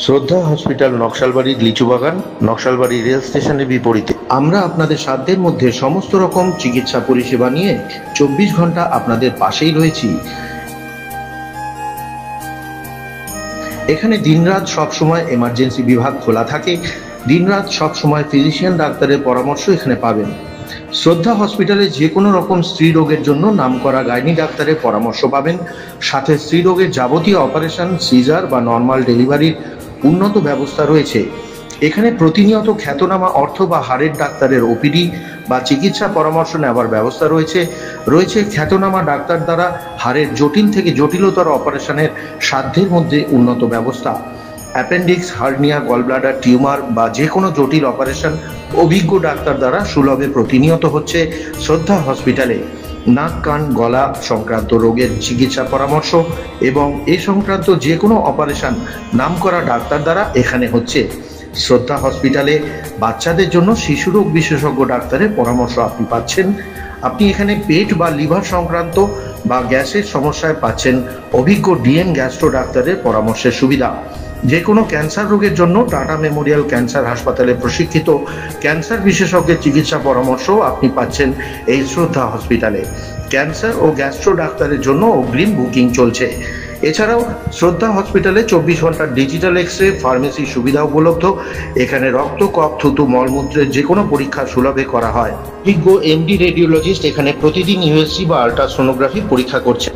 শ্রদ্ধা হসপিটাল, নকশালবাড়ি লিচু বাগান, নকশালবাড়ি রেল স্টেশনের বিপরীতে। আমরা আপনাদের সাধ্যের মধ্যে সমস্ত রকম চিকিৎসা পরিষেবা নিয়ে 24 ঘন্টা আপনাদের পাশেই রয়েছি। এখানে দিনরাত সবসময় এমার্জেন্সি বিভাগ খোলা থাকে। দিনরাত সবসময় ফিজিশিয়ান ডাক্তারের পরামর্শ এখানে পাবেন। শ্রদ্ধা হসপিটালে যে কোনো রকম স্ত্রী রোগের জন্য নামকরা গাইনি ডাক্তারের পরামর্শ পাবেন। সাথে স্ত্রী রোগের যাবতীয় অপারেশন, সিজার বা নর্মাল ডেলিভারির উন্নত ব্যবস্থা রয়েছে। এখানে প্রতিনিয়ত খ্যাতনামা অর্থ বা হাড়ের ডাক্তারের ওপিডি বা চিকিৎসা পরামর্শ নেওয়ার ব্যবস্থা রয়েছে খ্যাতনামা ডাক্তার দ্বারা হাড়ের জটিল থেকে জটিলতর অপারেশনের সাধ্যের মধ্যে উন্নত ব্যবস্থা। অ্যাপেন্ডিক্স, হার্নিয়া, গলব্লাডার টিউমার বা যে কোনো জটিল অপারেশন অভিজ্ঞ ডাক্তার দ্বারা সুলভে প্রতিনিয়ত হচ্ছে শ্রদ্ধা হসপিটালে। নাক, কান, গলা সংক্রান্ত রোগের চিকিৎসা পরামর্শ এবং এ সংক্রান্ত যে কোনো অপারেশন নামকরা ডাক্তার দ্বারা এখানে হচ্ছে। শ্রদ্ধা হসপিটালে বাচ্চাদের জন্য শিশু রোগ বিশেষজ্ঞ ডাক্তারের পরামর্শ আপনি পাচ্ছেন। আপনি এখানে পেট বা লিভার সংক্রান্ত বা গ্যাসের সমস্যায় পাচ্ছেন অভিজ্ঞ ডিএম গ্যাস্ট্রো ডাক্তারের পরামর্শের সুবিধা। যে কোনো ক্যান্সার রোগের জন্য টাটা মেমোরিয়াল ক্যান্সার হাসপাতালে প্রশিক্ষিত ক্যান্সার বিশেষজ্ঞের চিকিৎসা পরামর্শ আপনি পাচ্ছেন এই শ্রদ্ধা হসপিটালে। ক্যান্সার ও গ্যাস্ট্রো ডাক্তারের জন্য অগ্রিম বুকিং চলছে। এছাড়াও শ্রদ্ধা হসপিটালে 24 ঘন্টার ডিজিটাল এক্সরে, ফার্মেসি সুবিধা উপলব্ধ। এখানে রক্ত, কফ, থুতু, মলমূত্রের যে কোনো পরীক্ষা সুলভে করা হয়। অভিজ্ঞ এমডি রেডিওলজিস্ট এখানে প্রতিদিন ইউএসজি বা আল্ট্রাসোনোগ্রাফি পরীক্ষা করছে।